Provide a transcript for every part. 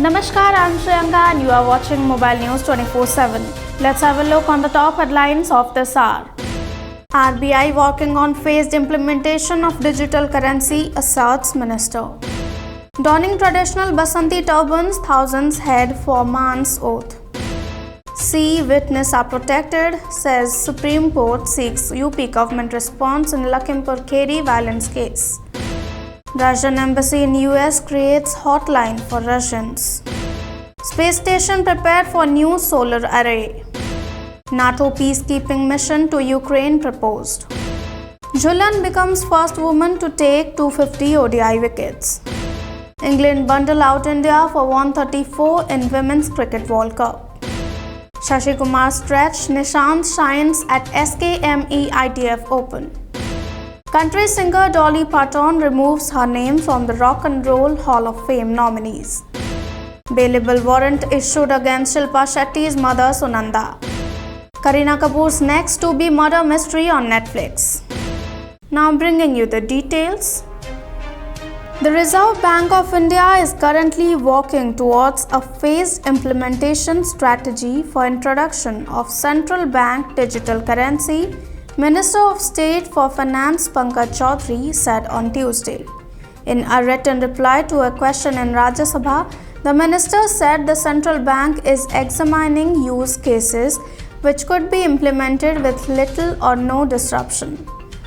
Namaskar, I'm Shriyanka and you are watching Mobile News 24/7. Let's have a look on the top headlines of this hour. RBI working on phased implementation of digital currency, asserts Minister. Donning traditional Basanti turbans, thousands head for man's oath. See, witness are protected, says Supreme Court seeks UP government response in Lakhimpur Kheri violence case. Russian embassy in US creates hotline for Russians. Space station prepared for new solar array. NATO peacekeeping mission to Ukraine proposed. Jhulan becomes first woman to take 250 ODI wickets. England bundle out India for 134 in Women's Cricket World Cup. Shashi Kumar stretch, Nishant shines at SKME ITF Open. Country singer Dolly Parton removes her name from the Rock and Roll Hall of Fame nominees. Bailable warrant issued against Shilpa Shettys' mother Sunanda. Kareena Kapoor's next to be murder mystery on Netflix. Now bringing you the details. The Reserve Bank of India is currently working towards a phased implementation strategy for introduction of central bank digital currency, Minister of State for Finance Pankaj Chaudhary said on Tuesday. In a written reply to a question in Rajya Sabha, the minister said the central bank is examining use cases which could be implemented with little or no disruption.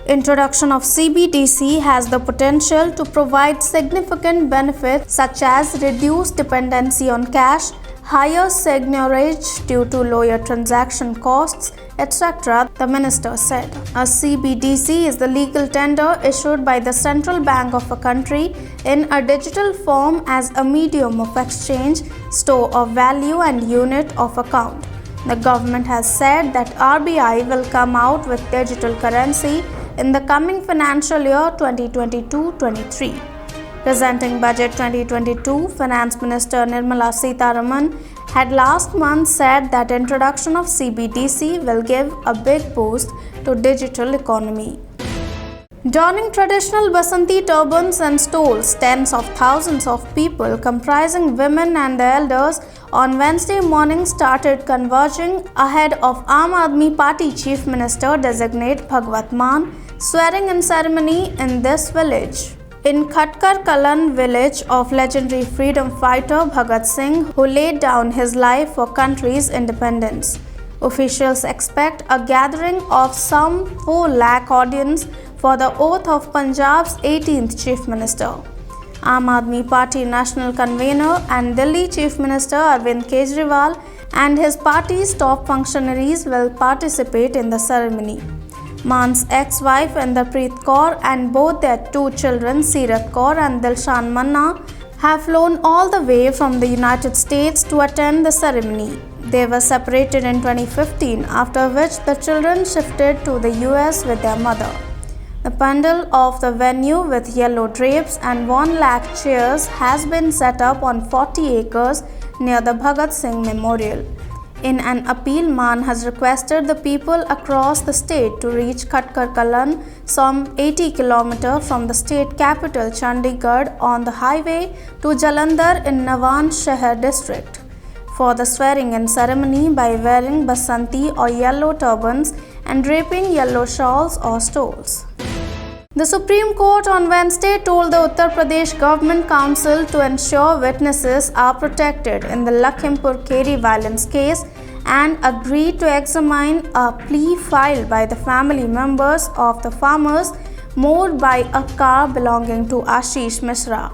Introduction of CBDT has the potential to provide significant benefits such as reduced dependency on cash, higher seigniorage due to lower transaction costs, etc., the minister said. A CBDT is the legal tender issued by the central bank of a country in a digital form as a medium of exchange, store of value and unit of account. The government has said that RBI will come out with digital currency in the coming financial year 2022-23. Presenting Budget 2022, Finance Minister Nirmala Sitharaman had last month said that introduction of CBDT will give a big boost to digital economy. Donning traditional Basanti turbans and stoles, tens of thousands of people comprising women and the elders on Wednesday morning started converging ahead of Aam Aadmi Party Chief Minister designate Bhagwat Mann swearing in ceremony in this village. In Khatkar Kalan village of legendary freedom fighter Bhagat Singh, who laid down his life for country's independence. Officials expect a gathering of some 4 lakh audience for the oath of Punjab's 18th Chief Minister. Aam Aadmi Party National Convener and Delhi Chief Minister Arvind Kejriwal and his party's top functionaries will participate in the ceremony. Mann's ex-wife Inderpreet Kaur and both their 2 children Seerat Kaur and Dilshan Manna have flown all the way from the United States to attend the ceremony. They were separated in 2015, after which the children shifted to the US with their mother. The pandal of the venue with yellow drapes and 1 lakh chairs has been set up on 40 acres near the Bhagat Singh Memorial. In an appeal, Mann has requested the people across the state to reach Khatkar Kalan, some 80 km from the state capital Chandigarh on the highway to Jalandhar in Nawan Shahar district for the swearing-in ceremony by wearing Basanti or yellow turbans and draping yellow shawls or stoles. The Supreme Court on Wednesday told the Uttar Pradesh Government Council to ensure witnesses are protected in the Lakhimpur Kheri violence case and agreed to examine a plea filed by the family members of the farmers mowed by a car belonging to Ashish Mishra,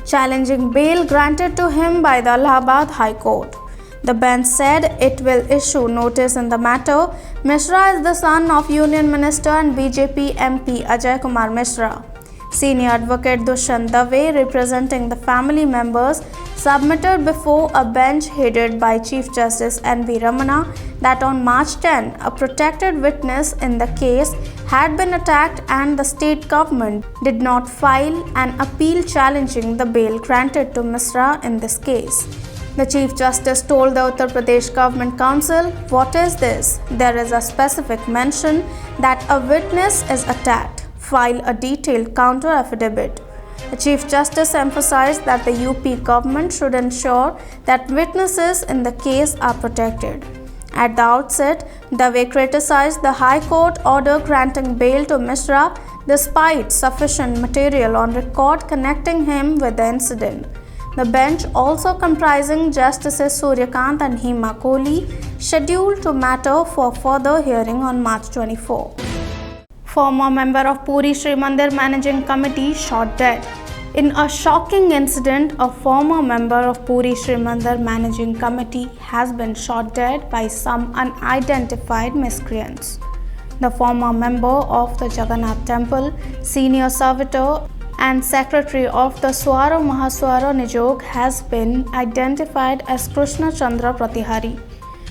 challenging bail granted to him by the Allahabad High Court. The bench said it will issue notice in the matter. Mishra is the son of Union Minister and BJP MP Ajay Kumar Mishra. Senior advocate Dushyant Dave, representing the family members, submitted before a bench headed by Chief Justice N.V. Ramana that on March 10, a protected witness in the case had been attacked and the state government did not file an appeal challenging the bail granted to Mishra in this case. The Chief Justice told the Uttar Pradesh Government Council, "What is this? There is a specific mention that a witness is attacked. File a detailed counter affidavit." The Chief Justice emphasized that the UP government should ensure that witnesses in the case are protected. At the outset, Dave criticized the High Court order granting bail to Mishra despite sufficient material on record connecting him with the incident. The bench, also comprising Justices Suryakant and Hema Kohli, scheduled to matter for further hearing on March 24. Former member of Puri Shrimandar Managing Committee shot dead. In a shocking incident, a former member of Puri Shrimandar Managing Committee has been shot dead by some unidentified miscreants. The former member of the Jagannath Temple, senior servitor and secretary of the Swaro Mahaswaro Nijog has been identified as Krishna Chandra Pratihari.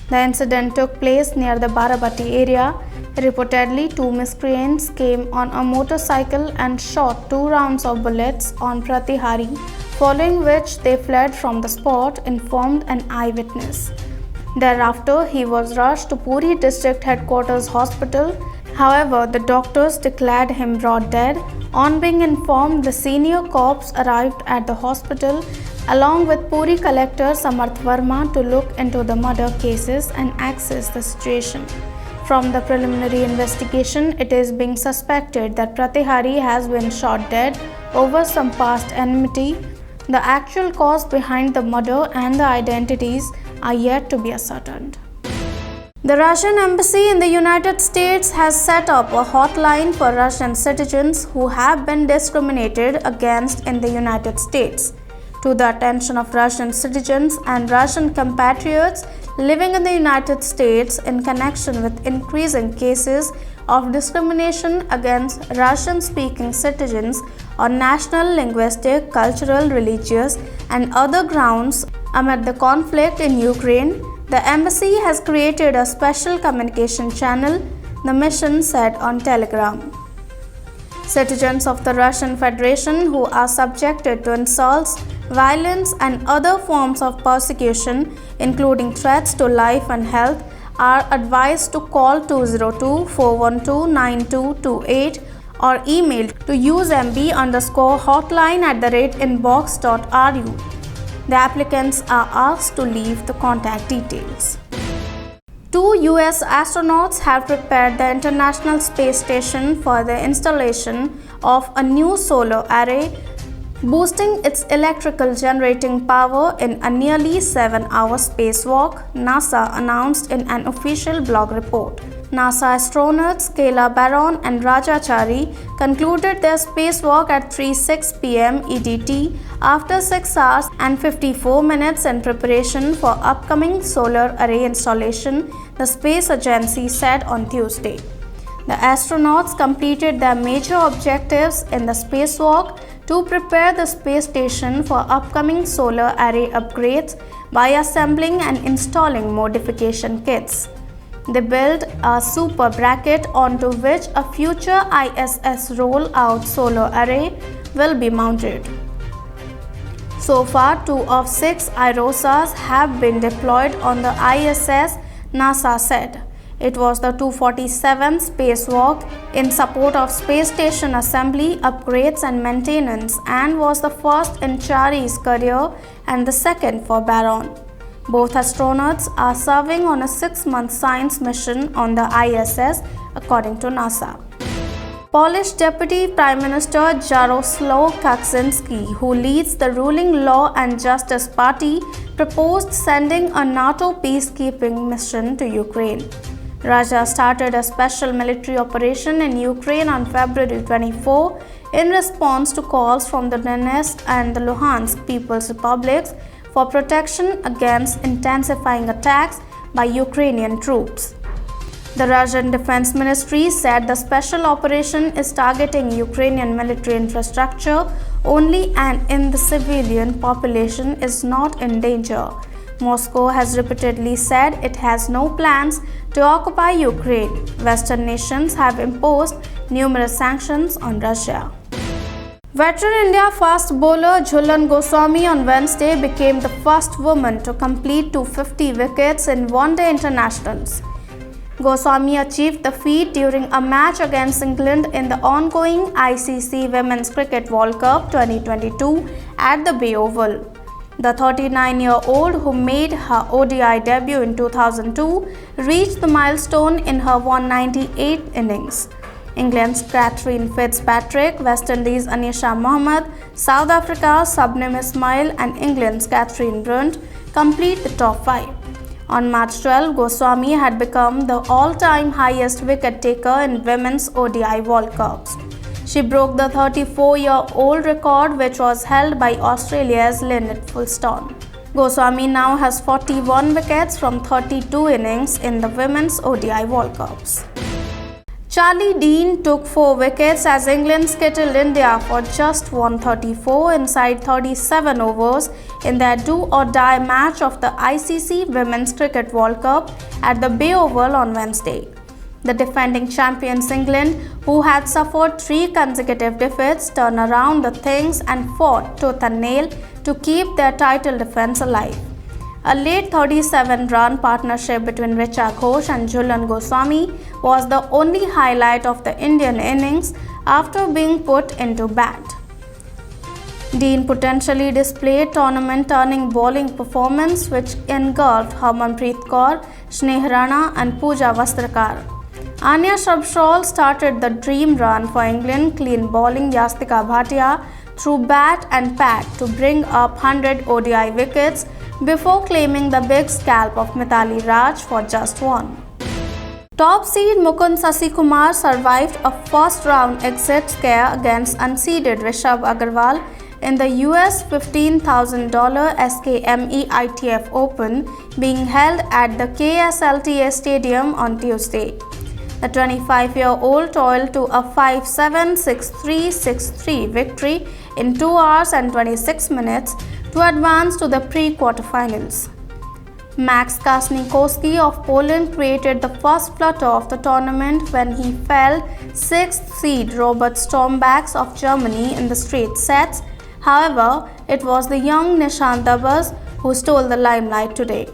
The incident took place near the Barabati area. Reportedly, two miscreants came on a motorcycle and shot 2 rounds of bullets on Pratihari, following which they fled from the spot, informed an eyewitness. Thereafter, he was rushed to Puri District Headquarters Hospital. However, the doctors declared him brought dead. On being informed, the senior corps arrived at the hospital along with Puri Collector Samarth Verma to look into the murder cases and assess the situation. From the preliminary investigation, it is being suspected that Pratihari has been shot dead over some past enmity. The actual cause behind the murder and the identities are yet to be ascertained. The Russian Embassy in the United States has set up a hotline for Russian citizens who have been discriminated against in the United States. To the attention of Russian citizens and Russian compatriots living in the United States in connection with increasing cases of discrimination against Russian-speaking citizens on national, linguistic, cultural, religious, and other grounds amid the conflict in Ukraine, the embassy has created a special communication channel, the mission said on Telegram. Citizens of the Russian Federation who are subjected to insults, violence, and other forms of persecution, including threats to life and health, are advised to call 202-412-9228 or email to usmb_hotline@inbox.ru. The applicants are asked to leave the contact details. 2 US astronauts have prepared the International Space Station for the installation of a new solar array, boosting its electrical generating power in a nearly 7-hour spacewalk, NASA announced in an official blog report. NASA astronauts Kayla Barron and Rajachari concluded their spacewalk at 3:06 p.m. EDT after 6 hours and 54 minutes in preparation for upcoming solar array installation, the space agency said on Tuesday. The astronauts completed their major objectives in the spacewalk to prepare the space station for upcoming solar array upgrades by assembling and installing modification kits. They built a super bracket onto which a future ISS roll-out solar array will be mounted. So far, 2 of 6 IROSAs have been deployed on the ISS, NASA said. It was the 247th spacewalk in support of space station assembly, upgrades and maintenance, and was the first in Chari's career and the second for Barron. Both astronauts are serving on a 6-month science mission on the ISS, according to NASA. Polish Deputy Prime Minister Jarosław Kaczyński, who leads the ruling Law and Justice Party, proposed sending a NATO peacekeeping mission to Ukraine. Russia started a special military operation in Ukraine on February 24 in response to calls from the Donetsk and the Luhansk People's Republics for protection against intensifying attacks by Ukrainian troops. The Russian Defense Ministry said the special operation is targeting Ukrainian military infrastructure only and in the civilian population is not in danger. Moscow has repeatedly said it has no plans to occupy Ukraine. Western nations have imposed numerous sanctions on Russia. Veteran India fast bowler Jhulan Goswami on Wednesday became the first woman to complete 250 wickets in one-day internationals. Goswami achieved the feat during a match against England in the ongoing ICC Women's Cricket World Cup 2022 at the Bay Oval. The 39-year-old, who made her ODI debut in 2002, reached the milestone in her 198th innings. England's Catherine Fitzpatrick, West Indies' Anisha Mohammed, South Africa's Subnim Ismail and England's Catherine Brunt complete the top 5. On March 12, Goswami had become the all-time highest wicket taker in women's ODI World Cups. She broke the 34-year-old record, which was held by Australia's Lynette Fulston. Goswami now has 41 wickets from 32 innings in the women's ODI World Cups. Charlie Dean took 4 wickets as England skittled India for just 134 inside 37 overs in their do-or-die match of the ICC Women's Cricket World Cup at the Bay Oval on Wednesday. The defending champions England, who had suffered 3 consecutive defeats, turned around the things and fought tooth and nail to keep their title defense alive. A late 37-run partnership between Richa Ghosh and Jhulan Goswami was the only highlight of the Indian innings after being put into bat. Dean potentially displayed tournament-turning bowling performance which engulfed Harmanpreet Kaur, Sneh Rana and Pooja Vastrakar. Anya Shabshawal started the dream run for England, clean bowling Yastika Bhatia through bat and pad to bring up 100 ODI wickets before claiming the big scalp of Mithali Raj for just 1. Top seed Mukund Sasikumar survived a first-round exit scare against unseeded Rishabh Agarwal in the US $15,000 SKME ITF Open being held at the KSLTA Stadium on Tuesday. The 25-year-old toiled to a 5-7, 6-3, 6-3 victory in 2 hours and 26 minutes to advance to the pre-quarterfinals. Max Kasnikowski of Poland created the first flutter of the tournament when he felled 6th seed Robert Stormbacks of Germany in the straight sets. However, it was the young Nishant Dabas who stole the limelight today.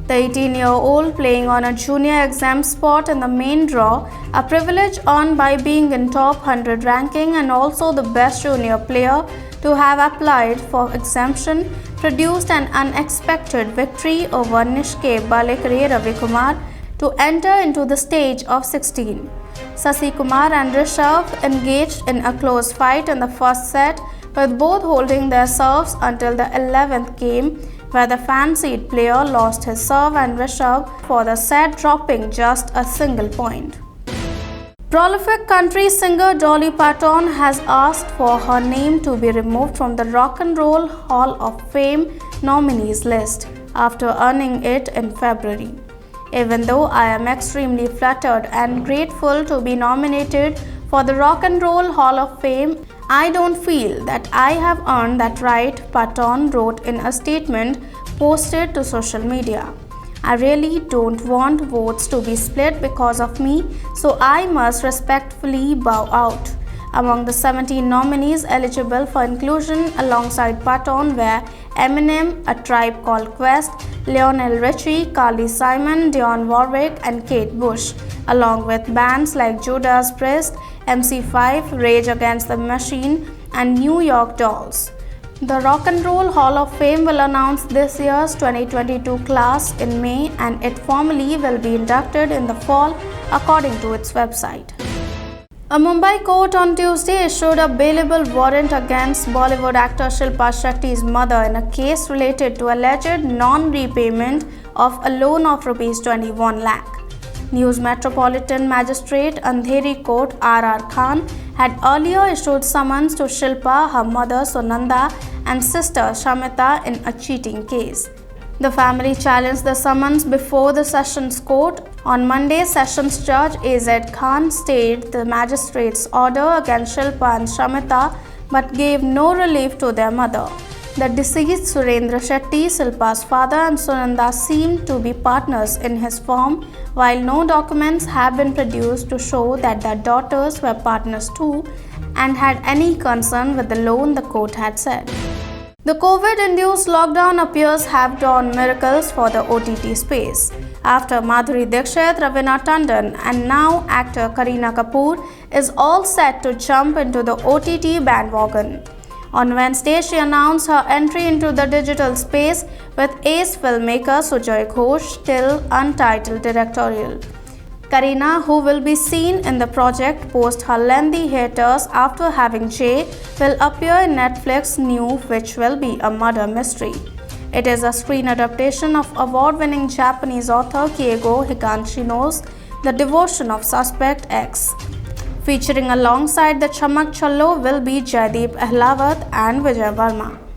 The 18-year-old playing on a junior exempt spot in the main draw, a privilege earned by being in top 100 ranking and also the best junior player to have applied for exemption, produced an unexpected victory over Nishke Balekare Ravikumar to enter into the stage of 16. Sasi Kumar and Rishabh engaged in a close fight in the first set, with both holding their serves until the 11th game, where the fancied player lost his serve and Rishabh for the set, dropping just a single point. Prolific country singer Dolly Parton has asked for her name to be removed from the Rock and Roll Hall of Fame nominees list after earning it in February. Even though I am extremely flattered and grateful to be nominated for the Rock and Roll Hall of Fame, I don't feel that I have earned that right, Parton wrote in a statement posted to social media. I really don't want votes to be split because of me, so I must respectfully bow out. Among the 17 nominees eligible for inclusion alongside Parton were Eminem, A Tribe Called Quest, Lionel Richie, Carly Simon, Dionne Warwick and Kate Bush, along with bands like Judas Priest, MC5, Rage Against the Machine and New York Dolls. The Rock and Roll Hall of Fame will announce this year's 2022 class in May, and it formally will be inducted in the fall according to its website. A Mumbai court on Tuesday issued a bailable warrant against Bollywood actor Shilpa Shettys' mother in a case related to alleged non-repayment of a loan of Rs 21 lakh. News Metropolitan Magistrate Andheri Court R.R. Khan had earlier issued summons to Shilpa, her mother Sunanda and sister Shamita in a cheating case. The family challenged the summons before the Sessions Court. On Monday, Sessions Judge A.Z. Khan stayed the magistrate's order against Shilpa and Shamita but gave no relief to their mother. The deceased Surendra Shetty, Shilpa's father, and Sunanda seemed to be partners in his firm, while no documents have been produced to show that their daughters were partners too and had any concern with the loan, the court had said. The COVID-induced lockdown appears have done miracles for the OTT space. After Madhuri Dixit, Raveena Tandon and now actor Kareena Kapoor is all set to jump into the OTT bandwagon. On Wednesday, she announced her entry into the digital space with ace filmmaker Sujoy Ghosh till untitled directorial. Kareena, who will be seen in the project post her lengthy hiatus after having Jay, will appear in Netflix's new, which will be a murder mystery. It is a screen adaptation of award-winning Japanese author Keigo Higashino's The Devotion of Suspect X. Featuring alongside the Chamak Challo will be Jaideep Ahlawat and Vijay Verma.